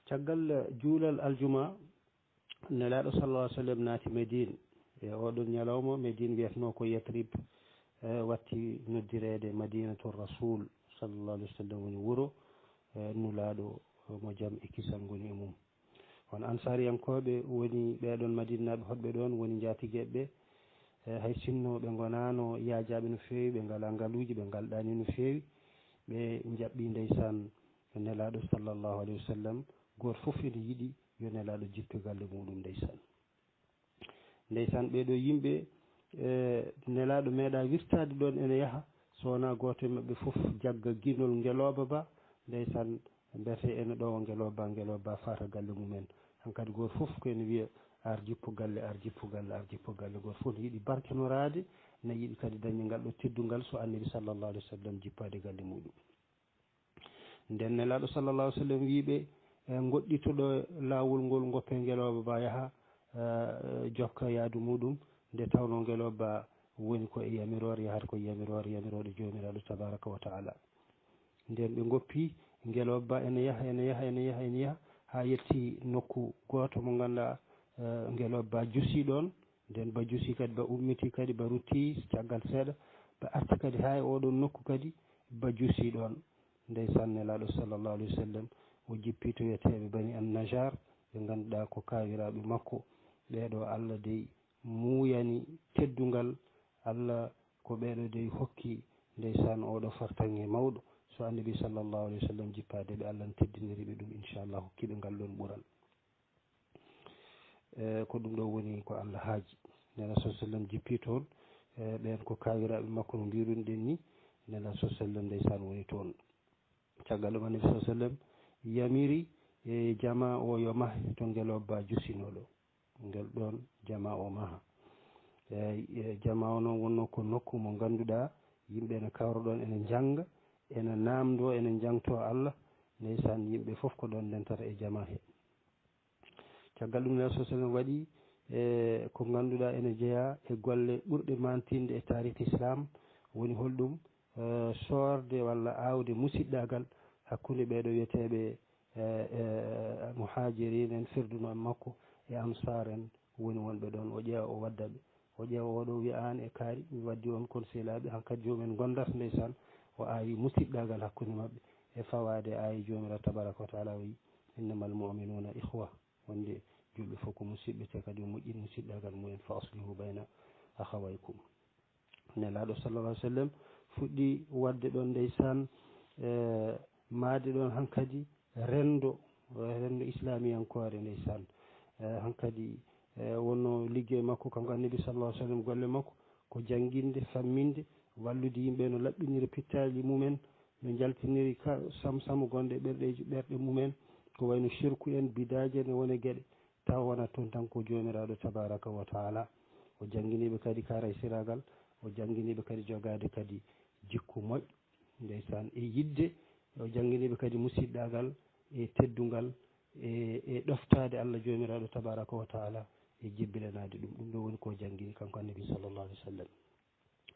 caggal juulal aljuma nelaɗo sallallah alih w sallam naati médine e oɗon ñalawma médine wiyatno ko yatrib watti noddirede madinatul rasul sallallah alih w sallam woni wuuro nulaɗo mo jaam e kisal ngoni e mum on ansariyankoɓe woni ɓeɗon madinaɓe hoɗɓe ɗon woni jatigueɓe hay sinno ɓe gonano yaajaɓe no fewi ɓe ngala ngaluji ɓe galɗani no fewi ɓe jaɓɓi ndeysan nelaɗo sallllahu alayhi wa sallam goto foof ene yiiɗi yo nelaɗo jippi galle muɗum ndeysan ɓeɗo yimɓe nelaɗo meeɗa wirtade ɗon ene yaaha so wona goto e mabɓe foof jagga guinol ngeloba ba ndeysan mbete ene ɗowa ngeloba fata galle mumen hankkadi goto foof ko ene wiiya ar jippo galle ar jippo galle ar jippo galle goto foof ne yiiɗi barkenorade ne yiiɗi kadi dañde ngal ɗo teddungal so annabi sallllahu alih wa sallam jippade galle muɗum nden nelaɗo sallllahu alih w sallam wiiɓe goɗɗitoɗo lawol ngol goppe ngeloba ba yaaha jokka yaadu muɗum nde tawno ngeloba woni ko e yamirore yahata ko yamirore jomiraɗo tabaraka wa taala nden ɓe goppi ngeloba ene yaha ha yetti nokku goto mo ganduɗa ngeloba jussi ɗon nden ba jussi kadi ba ummiti kadi ba rutti caggal seeɗa ba arti kadi ha e oɗon nokku kadi ba jussi ɗon ndeysan nelaɗo sallllahu alih wa sallam o jippi to wiyeteɓe bani an najar ɓe ganduɗa ko kawiraɓe makko ɓeɗo Allah dey muyani teddungal Allah ko ɓeɗo dey hokki ndeysan oɗo fartange mawɗo so annabi sallllahu alayhi wa sallam jippadeɓe Allah ne teddiniriɓe ɗum inchallah hokkiɓe ngal ɗon ɓuural ko ɗum ɗo woni ko Allah haaji nela sa sallam jippi toon ɓen ko kawiraɓe makko no mbirunoɗen ni nela sa sallam ndeysan woni toon caggal ɗum annabi sa sallam yamiri e jama o yo mahe to ngeloba jussinoɗo ngel ɗon jama o maha jama o noon wonno ko nokku mo ganduɗa yimɓe ne kawra ɗon ene jangga ene namdo ene jangto Allah ndeysan yimɓe foof ko ɗon ndentata e jama he caggal ɗum nelaɗo sa sallam waɗi ko ganduɗa ene jeeya e golle ɓurɗe mantinde e tarih islam woni holɗum sorde walla awde musidɗagal hakkude ɓeɗo wiyeteɓe muhajirin en firduno en makko e ansar en woni wonɓe ɗon o ƴeewa o waddaɓe o ƴeewa oɗo wiya an e kaari mi waddi on kon sehlaɓe hankkadi jomumen gondata ndeysan o awi musidɗagal hakkude mabɓe e fawade ayi jomiraɗo tabaraka wa taala o wi innamal mu'minuna ihwa wonde julɓe fof ko musidɓe te kadi o moƴƴini musidɗagal mumen fa aslihu bayna akhawaykum nelaɗo sallallah alih w sallam fuɗɗi wadde ɗon ndeysan maade ɗon hankkadi rendo islamiyankore ndeysan hankkadi wonno ligguey makko kanko annabi sallallah alih w sallam golle makko ko jangguinde famminde wallude yimɓe no laɓɓinira pittaji mumen no jaltiniri sam gonɗe ɓerɗe mumen ko wayno shirku en bidaji en wone gueɗe taw wonat toon tan ko jomiraɗo tabaraka wa taala o jangguiniɓe kadi kara e siragal o jangguiniɓe kadi jogade kadi jikku moƴƴo ndeysan e yidde o jangguiniɓe kadi musidɗagal e teddungal e ɗoftade Allah jomiraɗo tabaraka wa taala e jebbilanade ɗum ɗo woni ko jangguini kanko annabi sallllahu alih w sallam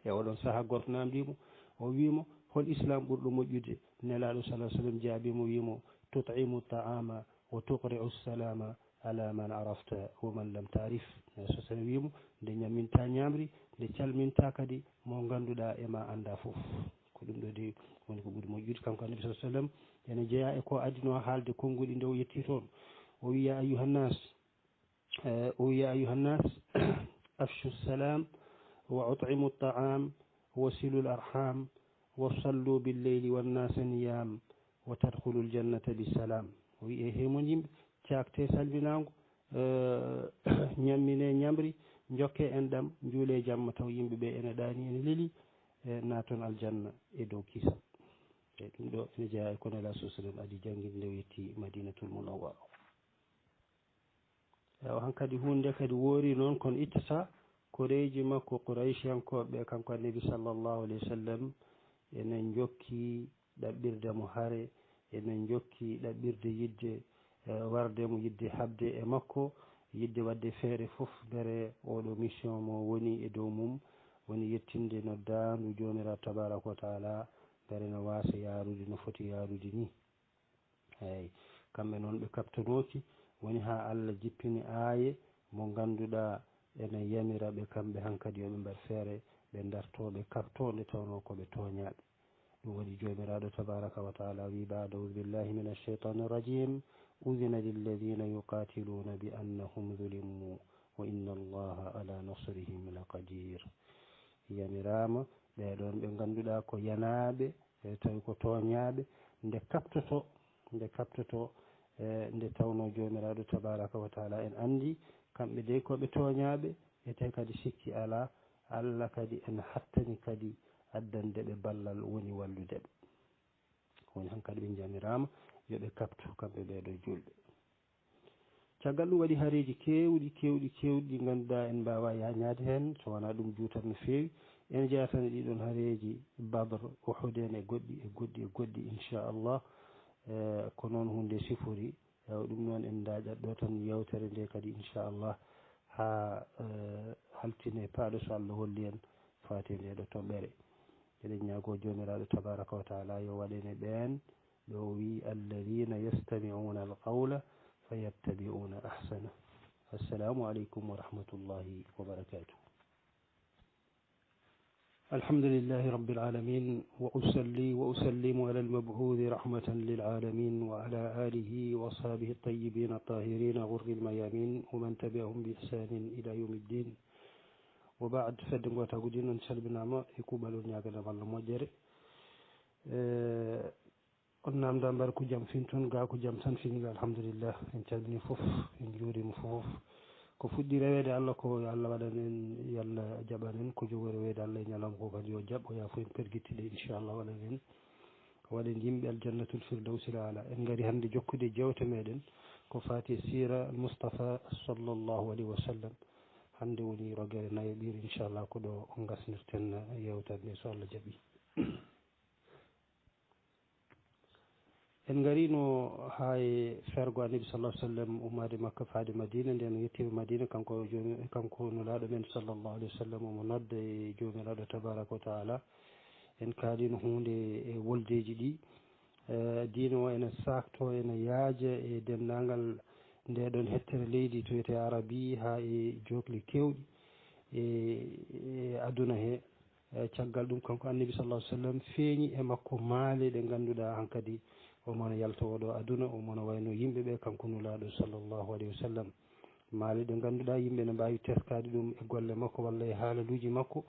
e oɗon saaha goto namdimo o wimo hol islam ɓurɗo moƴƴude nelaɗo sallah sallam jaabimo wimo tut'imu ta'ama wa tuqri'u salama ala man arafta wa man lam ta'rif sa sallam wimo nde ñamminta ñamri nde calminta kadi mo ganduɗa e ma anda foof ko ɗum ɗo de woni ko ɓuuri moƴƴude kanko annabi sa sallam ene jeeya e ko adino haalde konnguli nde o yetti toon o wi ya ayuhannas afshu salam wa ut'imu at-ta'am wa silu al-arham wa sallu bil-layli wan-nasa niyam wa tadkhulu al-jannata bisalam o wi e hemon yimɓe cakte salminago ñammine ñamri jokke enɗam juule jamma taw yimɓeɓe ene ɗani ene leeli naton aljanna e dow kisal e ɗum ɗo ene jeeya e ko nela sa sallam adi jangguinde nde o yetti madinatul munawwara o hankkadi hunde kadi woori noon kono ittata koreji makko qouraychiyankoɓe kanko annabi sallllahu alayhi wa sallam enen jokki ɗaɓɓirde mo haare enen jokki ɗaɓɓirde yidde wardemo yidde habde e makko yidde wadde feere foof bere oɗo mission mo woni e dow mum woni yettinde no daandu jomiraɗo tabaraka wa taala bere no wasa yarude no foti yarude ni eyyi kamɓe noon ɓe kabtanoki woni ha Allah jippini aaye mo ganduɗa ene yamira ɓe kamɓe hankadi yoɓe mbar feere ɓe dartoɓe kabto nde tawno koɓe toñaɓe ɗum waɗi jomiraɗo tabaraka wa taala wi ba'da audu billahi min alcheytani irrajim udina lilladina yuqatiluna bi annahum zulimu wa inna allaha ala nasrihim la qadir yamirama ɓeɗon ɓe ganduɗa ko yanaɓe tawi ko toñaɓe nde kabtoto nde tawno jomiraɗo tabaraka wa taala en andi kamɓe de koɓe toñaɓe ete kadi sikki ala Allah kadi en hattani kadi addande ɓe ballal woni walludeɓe woni hankadi ɓe jamirama yoɓe kabtu kamɓe ɓeɗo julɓe caggal ɗum waɗi haareji kewɗi ɗi ganduɗa en mbawa yañade hen so wona ɗum juutat no fewi en jeyatani ɗiɗon haareji Badr Uhud en e goɗɗi inchallah ko noon hunde sifori ɗum noon en daƴat ɗo tan yewtere nde kadi inchallah ha haltine paaɗo so Allah holli en fati nde ɗo toɓɓere eɗen ñaago jomiraɗo tabaraka wa taala yo waɗene ɓen ɗo wi alladina yastami'una alqawla fayattabi'una ahsana. Assalamu aleykum wa rahmatullahi wa barakatuh. الحمد لله رب العالمين وأصلي وأسلم على المبعوث رحمة للعالمين وعلى آله وأصحابه الطيبين الطاهرين غر الميامين ومن تبعهم بإحسان إلى يوم الدين وبعد فدن وتقدين أن سلبنا ما يقبل نياغنا الله مجري قلنا مدام باركو جام فينتون غاكو جام سنفيني الحمد لله إن تبني فوف إن جوري مفوف ko fuɗɗi rewede Allah ko Allah waɗanen yalla jaɓanen ko jogori rewede Allah e ñalam ko kadi yo jaɓ o yaafo en perguittiɗe inchallah waɗanen waɗen yimɓe aljannatul firdawsil ala en gari hannde jokkude jewte meɗen ko fati sira Mustafa sallllahu alayhi wa sallam hannde woni rogere nayo ɓiir inchallah ko ɗo gasnirten yewtere nde so Allah jaɓi en garino ha e fergo annabi sallah sallam ummade makka faade madina nden yettiɓe madina kanko nulaɗo men sallllahu alayhi wa sallam omo nodda e jomiraɗo tabaraka wa taala en kaalino hunde e woldeji ɗi diina o ene sakto ene yaaja e dendagal ndeɗon hettere leydi to wiyete arabi ha e jokli kewɗi e aduna he caggal ɗum kanko annabi sallah sallam feeñi e makko maale ɗe ganduɗa hankkadi omono yalta oɗo aduna omono wayno yimɓe ɓe kanko nulaɗo sallllahu alayhi wa sallam maale ɗe ganduɗa yimɓe ne mbawi teskade ɗum e golle makko walla e haalaluji makko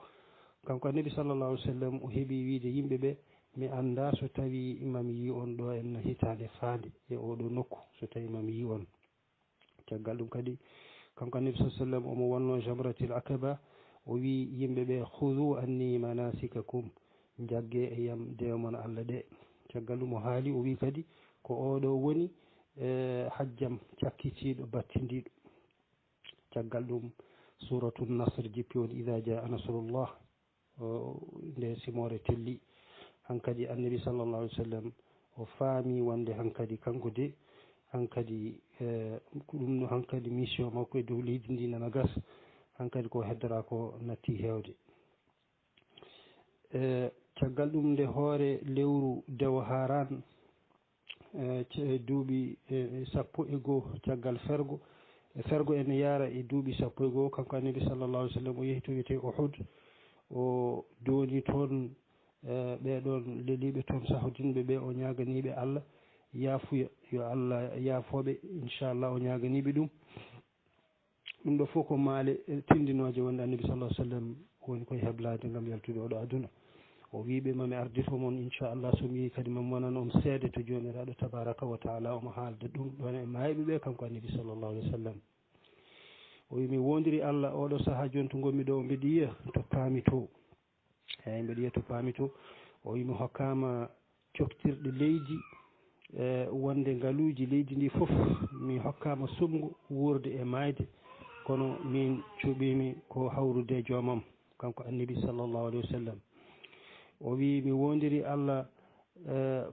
kanko annabi sallllahu alih w sallam o heeɓi wiide yimɓe ɓe mi anda so tawi mami yi on ɗo en hitande faande e oɗo nokku so tawi mami yi on caggal ɗum kadi kanko annabi sa sallam omo wonno jamratil akaba o wi yimɓe ɓe hudu anni manasikakum jagge e yam dewmon Allah ɗe caggal ɗum o haali o wi kadi ko oɗo woni hajjam cakkitiɗo battidiɗo caggal ɗum suratu nasr jippi on ida jaa nasrullah nde simore telli hankkadi annabi sallllahu alih w sallam o faami wonde hankkadi kanko de hankkadi ɗum hankkadi mission makko e dow leydi ndi nana gas hankkadi ko heddora ko natti hewde caggal ɗum nde hoore lewru dewo haran duuɓi sappo e goho caggal fergo ene yaara e duuɓi sappo e goho kanko annabi sallllahu alih w sallam o yehi to wiyete Uhud o dooni toon ɓeɗon leliɓe toon sahodinɓe ɓe o ñaganiɓe Allah yaafuya yo Allah yaafoɓe inchallah o ñaganiɓe ɗum ɗo fof ko maale tindinoje wonde annabi sallah sallam woni koye heblade gam yaltude oɗo aduna o wiɓe mami ardito moon inchallah somi yehi kadi mami wonan on seede to jomiraɗo tabaraka wa taala omo haalda ɗum ɗon e mayɓe ɓe kanko annabi sallllahu alih w sallam o wi mi wondiri Allah oɗo saaha joni to gonmi ɗo mbeɗa yiya to paami to eyyi mbeɗa yiya to paami to o wi mi hokkama coktirɗe leydi wonde ngaaluji leydi ndi foof mi hokkama sumgo wurde e mayde kono min cuuɓimi ko hawrude joomam kanko annabi sallllahu alih wa sallam o wi mi wondiri Allah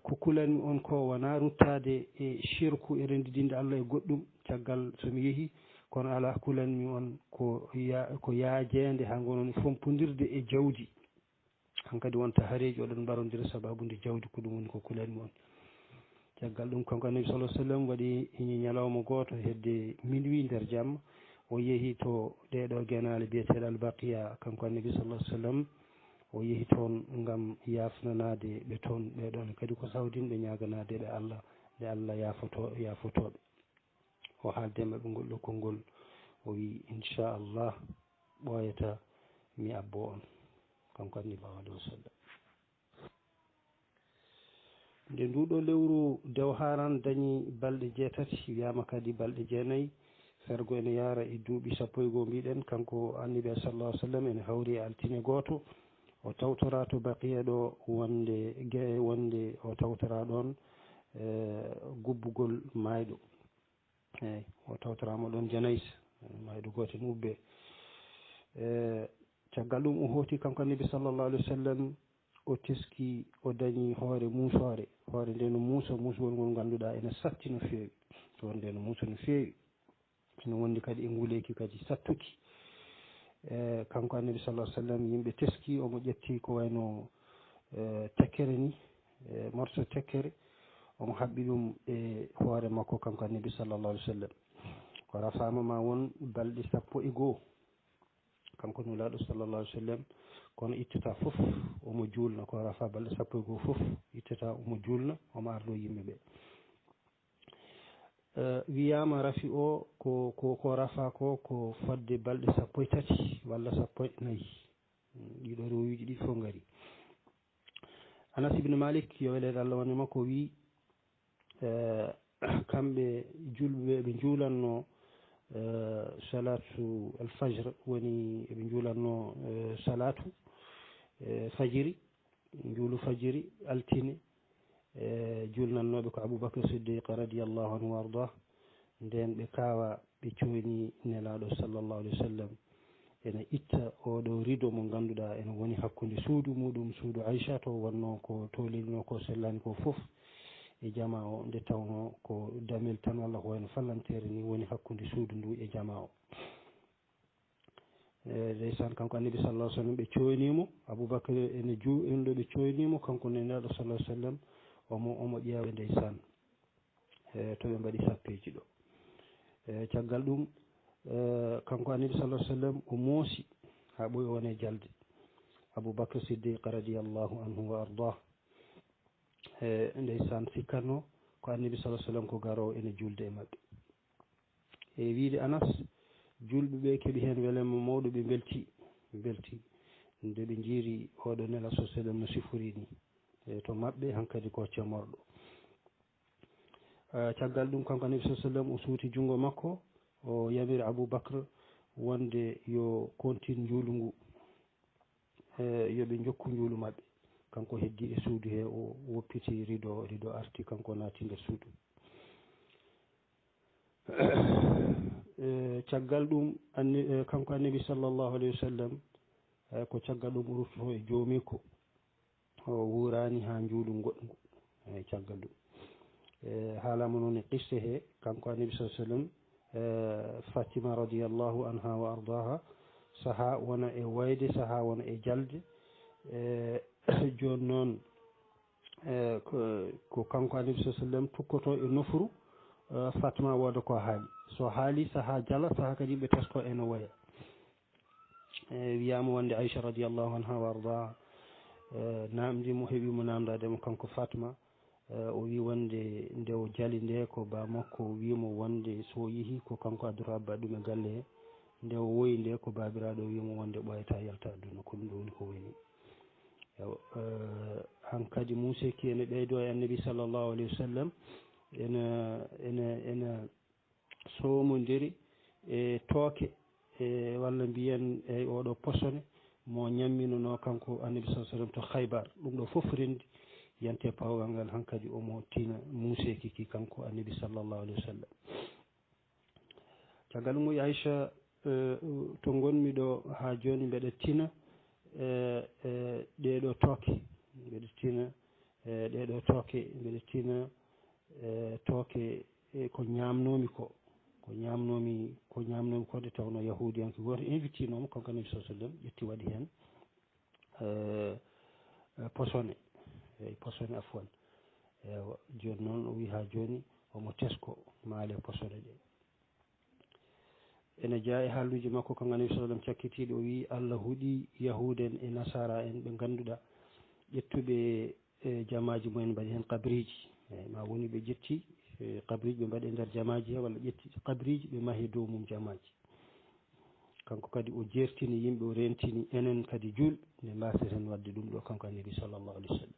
ko kulanmi on ko wona ruttade e shirku e rendidinde Allah e goɗɗum caggal somi yeehi kono ala kulanmi on ko yaajede ha gonon fompodirde e jawdi hankkadi wonta haareji oɗon mbarodira sababude jawdi ko ɗum woni ko kulanmi on caggal ɗum kanko annabi sallah sallam waɗi ñalawma gooto hedde minuit nder jamma o yeehi to ɗeɗo guenale biyeteɗo albaqiya kanko annabi sallah sallam o yeehi toon ngam yafnanade ɓe toon ɓeɗon kadi ko sawdin ɓe ñaganade ɓe Allah nde Allah yafotoɓe o haalde maɓe ngol ɗo konngol o wi inchallah ɓooyata mi abbo on kanko annabillahi alayhi wa sallam nde nduɗo lewru dew haran dañi balɗe jeetati wiyama kadi balɗe jeenayyi fergo ene yaara e duuɓi 11 mbiɗen kanko annabi sallallahu alih w sallam ene hawri e altine gooto o tawtora to baqiya ɗo wonde o tawtora ɗon gubbugol mayɗo eyyi o tawtorama ɗon janaysa mayɗo gooten ubbe caggal ɗum o hooti kanko annabi sallllahu alih wa sallam o teski o dañi hoore muusore hoore nde no muusa muusgol ngol ngannduɗaa ene satti no feewi hoore nde no muusa no feewi ene wondi kadi e nguleeki kadi sattuki kanko annabi sallah sallam yimɓe teski omo ƴetti ko wayno tekkere ni morso tekkere omo haɓɓi ɗum e hoore makko kanko annabi sallallahu alih wa sallam ko rafama ma won balɗe 11 kanko nulaaɗo sallallahu alih wa sallam kono ittata fof omo juulna ko rafa balɗe 11 fof ittata omo juulna omo ardo yimɓe ɓe wiyama rafi o ko rafa ko fodde balɗe 13 walla 14 ɗiɗo rewuji ɗi fof ngari Anas ibne Malik yo welede Allah wonde makko wi kamɓe julɓe ɓe juulanno salatu alfajre woni eɓe juulanno salatu fajiri juulu fajiri altine julnannoɓe ko Aboubacre Siddiq radiallahu anhu wa ardah nden ɓe kawa ɓe coyni nelaɗo sallllahu alih wa sallam ene itta oɗo rido mo ganduɗa ene woni hakkude suudu muɗum suudu Aïcha to wonno ko tolino ko sellani ko foof e jama o nde tawno ko damel tan walla ko wayno fallantere ni woni hakkude suudu ndu e jama o ndeysan kanko annabi sallah sallam ɓe coynimo Aboubacre ene ɗo ɓe coynimo kanko nenaɗo sallah sallam omo ƴeewa ndeysan to ɓe mbaɗi sappeji ɗo caggal ɗum kanko annabi sallah sallam o moosi ha ɓoyi wone jalde Aboubacre Siddiq radiallahu anhu wa ardah ndeysan sikkanno ko annabi sallah sallam ko garowo ene julde e maɓɓe e wiide Anas julɓe ɓe keeɓi heen welema mawɗo ɓe belti nde ɓe jiiri oɗo nela sa sallam no sifori ni e to maɓɓe hankkadi ko cemorɗo caggal ɗum kanko annabi sa sallam o suuti junngo makko o yamiri Aboubacre wonde yo contine njuulu ngu yoɓe jokku njuulu maɓɓe kanko heddi e suudu he o woppiti rido arti kanko naati nder suudu caggal ɗum kanko annabi sallllahu alayhi wa sallam ko caggal ɗum ruttoto e joomi ko o wurani ha njuulu goɗɗu eyi caggal ɗum haalama noon e qisse he kanko annabi sa sallam Fatima radiallahu anha wa ardaha saaha wona e wayde saaha wona e jalde joni noon ko kanko annabi sa sallam tukkoto e nofuru Fatima wooda ko haali so haali saaha jala saaha kadi ɓe tesko ene woya wiyama wonde Aïcha radiallahu anha wa ardaha namdimo heeɓimo namdademo kanko Fatima o wi wonde nde o jali nde ko ba makko wimo wonde so yeehi ko kanko addata abba ɗum e galle he nde o woyi nde ko babiraɗo wimo wonde ɓoyata yalta aduna ko ɗum ɗo woni ko woni hankkadi museki ene ɓeydo e annabi sallllahu alayhi wa sallam ene somodiri e tooke walla mbiyen eyi oɗo posone mo ñamminono kanko annabi sa sallam to Khaybar ɗum ɗo fof rendi yante pawgal ngal hankkadi omo tina museki ki kanko annabi sallllahu alayhi wa sallam caggal ɗum moƴi Aïcha to gonmi ɗo ha joni mbeɗa tina ɗeɗo tooke mbeɗa tina ɗeɗo tooke mbeɗa tina tooke ko ñamnomi ko ñamnomi ko nde tawno yahudiyanke goto invité nomo kanko annabi sa sallam ƴetti waɗi hen posone eyyi posone afwan joni noon o wi ha joni omo tesko maale posone ɗe. ene jaa e haalluji makko ko anabi sallam cakkitiɗo o wi Allah huuɗi yahude en e nasara en ɓe ngannduɗa ƴettuɓe jamaji mumen mbaɗi hen kabriji eyyi ma woni ɓe ƴetti kabriji ɓe mbaɗi e nder jamaji he walla ƴetti kabriji ɓe maahi dow mum jamaji. kanko kadi o jertini yimɓe o rentini enen kadi julɓe nde mbaseten wadde ɗum ɗo kanko annabi sallllahu alih w sallam.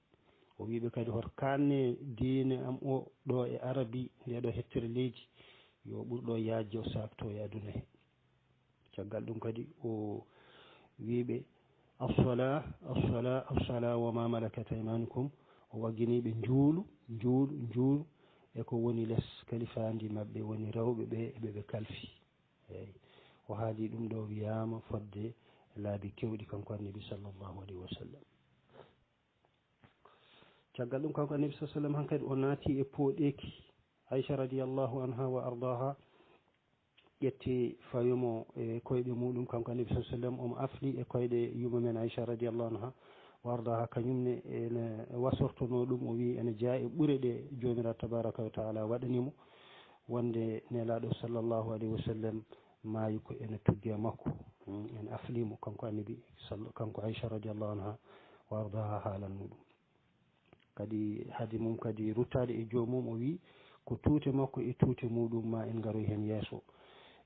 o wiɓe kadi hoto kanne diine am o ɗo e arabi ndeɗo hettere leydi yo ɓurɗo yajde o sakto e aduna he. caggal ɗum kadi o wiɓe assala wa ma malakat aymanukum o wagginiɓe njuulu e ko woni less kalifandi mabɓe woni rewɓe ɓe eɓeɓe kalfi. eyyi o haali ɗum ɗo wiyama fodde laabi kewɗi kanko annabi sallllahu alayhi wa sallam. caggal ɗum kanko annabi sallam hankkadi o naati e pooɗeki aicha radiallahu anha wa ardaha ƴetti fayumo e koyɗe muɗum kanko annabi sallam omo afli e koyɗe yuma men aicha radiallahu anha wa ardaha kañumne ene wasortono ɗum o wi ene jaa e ɓure ɗe jomiraɗo tabaraka wa taala waɗanimo wonde nelaɗo sallllahu alayhi wa sallam maayi ko ene tugge makko ene aflimo kanko annabi kanko aicha radiallahu anha wa ardaha haalanno ɗum kadi haade mum kadi ruttade e jomum o wi ko tuute makko e tuute muɗum ma en garoy hen yeeso.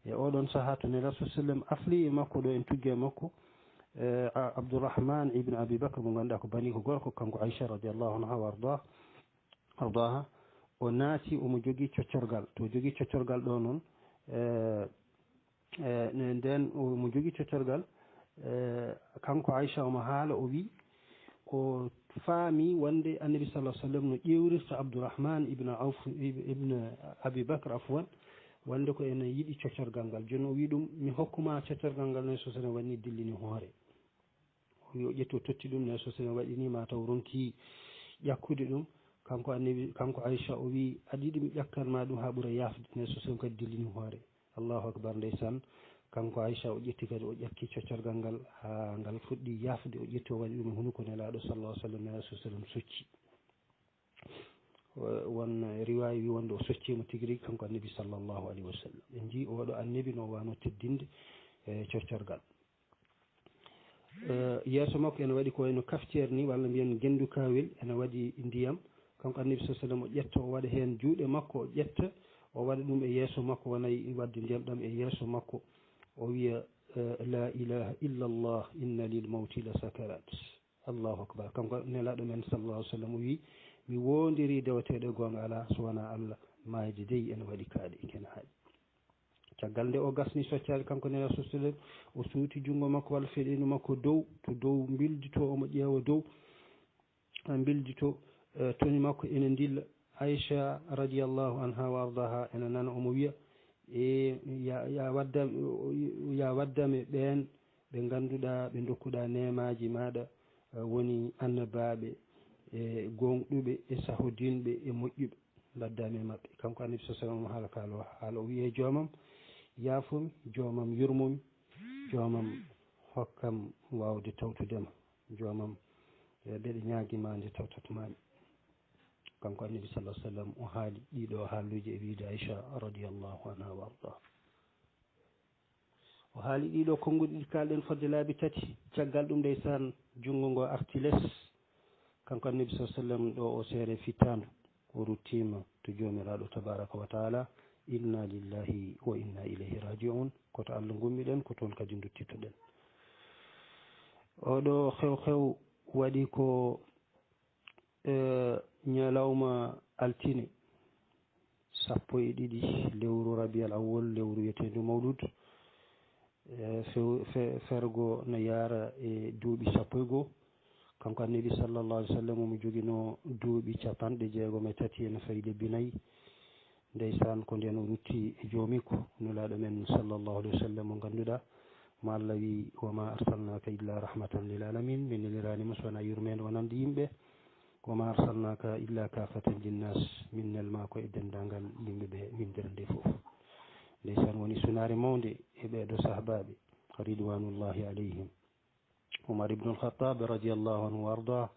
e oɗon saaha to nelaɗo sa sallam afli e makko ɗo en tugge makko Abdourahman ibne Abi Bakr mo ganduɗa ko bani ko gorko kanko Aicha radiallahu anha wa ardaha o naati omo jogui coccorgal to jogui coccorgal ɗo noon nden omo jogui coccorgal kanko Aicha omo haala o wi o faami wonde annabi sallah sallam no ƴewrirta Abdourahman ibne Abi Bakr afwan wonde ko ene yiiɗi coccorgal ngal joni o wi ɗum mi hokkuma coccorgal ngal nayi so sene wanni dillini hoore o wi o ƴetti o totti ɗum nayi so sene waɗini ma taw ronki ƴakkude ɗum kanko annabi kanko Aicha o wi aɗa yiɗi mi ƴakkanma ɗum ha ɓuura yafde nayi so sene kadi dillini hoore. allahu akbar ndeysan kanko Aicha o ƴetti kadi o ƴakki coccorgal ngal ha ngal fuɗɗi yafde o ƴetti o waɗi ɗum e hunuko nelaɗo sallah sallam nelaɗo sa sallam socci won riwayi wi wonde o soccima tigui rigui kanko annabi sallllahu alayhi wa sallam en jii oɗo annabi no wano teddinde e coccorgal. yeeso makko ene waɗi ko wayno kaftere ni walla mbiyen gendu kawel ene waɗi ndiyam kanko annabi sa sallam o ƴetta o waɗa hen juuɗe makko o ƴetta o waɗa ɗum e yeeso makko wonayi wadde ndiyam ɗam e yeeso makko o wiya la ilaha illa allah inna lil mawti la sakarat. allahu akbar kanko nelaɗo men sallallah alih w sallam o wi mi wondiri deweteɗo gonga ala so wona Allah mayde dey ene waɗi kaaɗe kene haaɗi. caggal nde o gasni soccade kanko nelaɗo sa sallam o suuti junngo makko walla feɗenu makko dow to dow bildito omo ƴeewa dow bildito toni makko ene dilla Aicha radiallahu anha wa ardaha ene nana omo wiya e ya waddame ɓen ɓe ngannduɗa ɓe dokkuɗa nemaji maɗa woni annabaɓe e gonɗuɓe e sahodinɓe e moƴƴuɓe laddami e maɓɓe. kanko annabi sa sallam haala kaalo haala o wiye joomam yaafumi joomam yurmumi joomam hokkam wawde tawtudema joomam mbeɗa ñaaguima nde tawtatmami. kanko annabi sallah sallam o haali ɗiɗo haalluji e wiide Aicha radiallahu anha wa ardah o haali ɗiɗo konnguɗi ɗi kalɗen fodde laabi tati caggal ɗum ndeysan junngo ngo arti less kanko annabi sa sallam ɗo o seere fittandu o ruttima to jomiraɗo tabaraka wa taala inna lillahi wa inna ilayhi raji'un koto Allah gummiɗen ko toon kadi duttitoɗen. oɗo hew waɗi ko ñalawma altine 12 lewru rabial awwal lewru wiyetedu mawlud fergo no yaara e duuɓi 11 kanko annabi sallallah alih w sallam omo joguino duuɓi 63 ene fayi lebbi 4 ndeysan ko nden o rutti e joomiko nulaɗo men sallallahu alayhi wa sallam mo ngannduɗa mo Allah wi wa ma arsalnaka illa rahmatan lil alamin min neliranima sowona yurmede wonande yimɓe wa ma arsalnaka illa kafatan linnas min nelma ko e dendagal yimɓeɓe min nder nde foof. ndeysan woni sunare mawde e ɓeɗo sahabaɓe ridwanullahi alayhim. Umar ibn al-Khattab radiallahu anhu wa ardah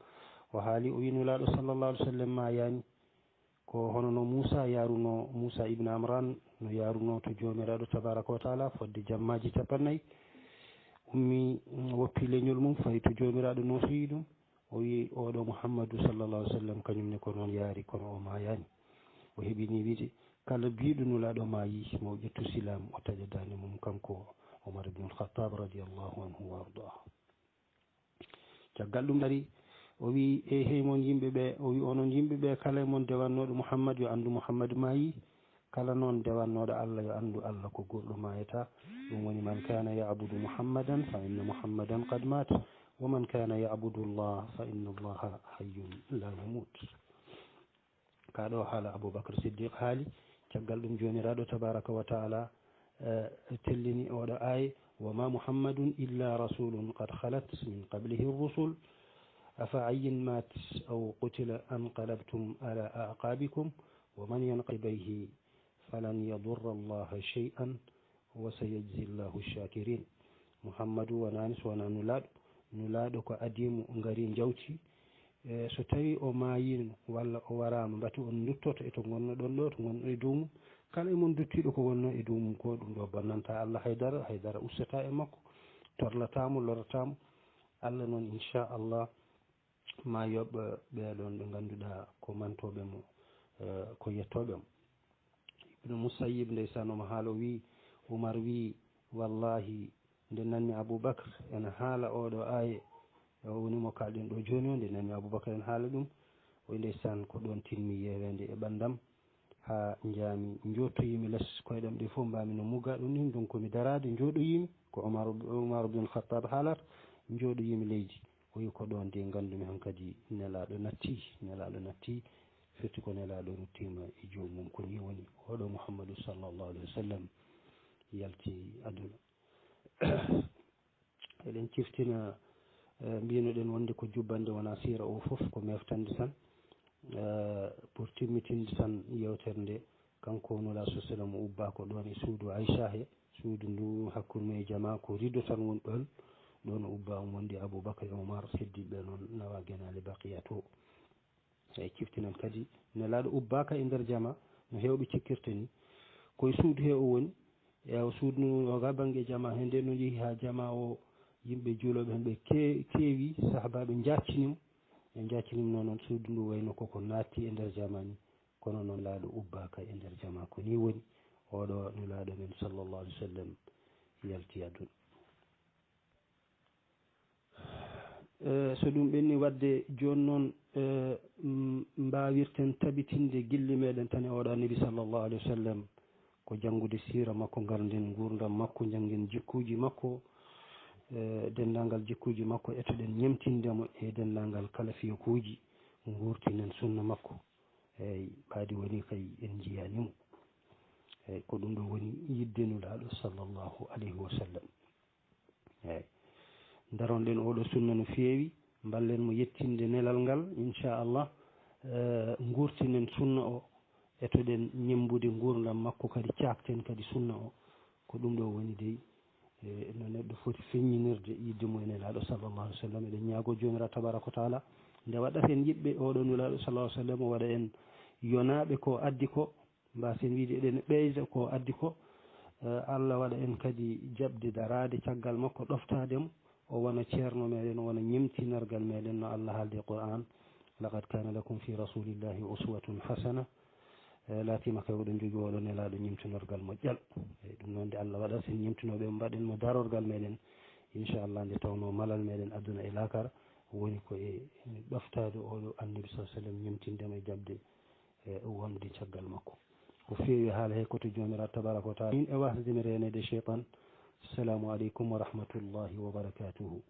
o haali o wi nulaɗo sallallahu alayhi wa sallam ma yani ko hono no Moussa yaruno Moussa ibn Amran no yaruno to jomiraɗo tabaraka wa taala fodde jammaji 40 ummi woppi leñol mum fayi to jomiraɗo nosoyi ɗum o wi oɗo Mouhammadou sallallah alih w sallam kañumne ko noon yaari kono o mayani o heeɓini wiide kala biɗo nulaɗo maayi mo ƴettu silam o taƴa dande mum kanko Omar ibnul Khattab radiallahu anhu wa ardah caggal ɗum ari o wi e heymon yimɓeɓe o wi onon yimɓeɓe kala mon dewannoɗo Mouhammad yo andu Mouhammad maayi kala noon dewannoɗo Allah yo andu Allah ko goɗɗo mayata ɗum woni man kana yabudu Mouhammadan fa inna Mouhammadan qad mat wa man kana yabudu Allah fa inna allaha hayyun la yamut kaɗo haala Aboubacre Siddiq haali caggal ɗum jomiraɗo tabaraka wa taala tellini oɗo aye wama Mouhammadun illa rasulun qad halat min qablihi rusul afa ayin mat aw qutila anqalabtum ala aqabikum wa man yanqalibayhi falan yadurra allaha shay'an wa sayajzi llahu shakirin Mouhammadou wonani so wona nulaɗo ko adimu ngari jawti so tawi o mayino walla o warama mbati on duttoto eto gonno ɗon ɗo to gonno e dow mum kala emon duttiɗo ko wonno e dow mum ko ɗum ɗo bonnanta Allah haydara ustata e makko torlatamo loratamo Allah noon inchallah ma yoɓ ɓeɗon ɓe ganduɗa ko mantoɓe mo ko yettoɓe mo ibnu Musayyib ndeysan omo haala wi Oumar wi wallahi nde nanmi Aboubacre ene haala oɗo aye o woni mo kalɗen ɗo joni o nde nanmi Aboubacre en haala ɗum o ndeysan ko ɗon tinmi yewede e ɓandam ha jaami jottoyimi less koyɗam ɗe fof mbami no mugga ɗum ni donc komi darade joɗoyimi ko Oumar ibn Khattab haalata joɗoyimi leydi o wi ko ɗon de gandumi han kadi nelaɗo natti firti ko nelaɗo ruttima e jomum ko ni woni oɗo Mouhammadou sallllahu alayhi wa sallam yalti aduna eɗen ciftina mbinoɗen wonde ko jubbande wona sira o foof ko meftande tan pour timmitinde tan yewtere nde kanko nula sa sallam o ubba ko ɗon e suudu Aïcha he suudu ndu hakkude e jama ko rido tan woni ɗon o ubba on wondi Aboubacre e Oumar heddiɓe noon nawa guenale baqiya to e ciftinan kadi nelaɗo ubbaka e nder jama no hewɓe cikkirta ni koye suudu he o woni ewa suudu ndu oga banggue jama he nde no yeehi ha jama o yimɓe juuloɓe hen ɓe keewi sahabaɓe jaccinimo ɓe jaccinimo noon suudu ndu wayno koko natti e nder jama ni kono noon laaɗo ubbaka e nder jama ko ni woni oɗo nulaɗo men sallllahu alih w sallam yalti aduna so ɗum ɓenni wadde joni noon mbawirten tabitinde gille meɗen tan e oɗo annabi sallllahu alih wa sallam ko janngude sira makko garden gurdam makko janggen jikkuji makko denndangal jikkuji makko etoɗen ñemtindemo e denndangal kala fiyakuji gurtinen sunna makko eyyi ɓaadi woni kay en jiyanimo eyyi ko ɗum ɗo woni yiddenulaɗo sallllahu alayhi wa sallam eyyi daronɗen oɗo sunna no feewi ballen mo yettinde nelal ngal inchallah gurtinen sunna o etoɗen ñembude gurdam makko kadi cakten kadi sunna o ko ɗum ɗo woni dey no neɗɗo foti feññinirde yidde mumen nelaɗo sallllahu alih w sallam eɗen ñaago jomiraɗo tabaraka wa taala nde waɗaten yiɓɓe oɗo nulaɗo sallah ah sallam o waɗa en yonaɓe ko addi ko mbasen wiide eɗen ɓeyda ko addi ko Allah waɗa en kadi jaɓde darade caggal makko ɗoftademo o wona ceerno meɗen o wona ñemtinargal meɗen no Allah haalde Qur'an laqad kana lakum fi rasulillahi uswatun hasana laatima kay oɗon jogui oɗo nelaɗo ñemtinorgal moƴƴal eyyi ɗum noon nde Allah waɗa sen ñemtinoɓe mbaɗen mo darorgal meɗen inchallah nde tawno malal meɗen aduna e lakara woni ko e ɗoftade oɗo annabi sa sallam ñemtindema e jabde wonde caggal makko ko feewi haala he koto jomiraɗo tabaraka wa taala min e wasdemi renede cheytan assalamu aleykum wa rahmatullahi wa barakatuhu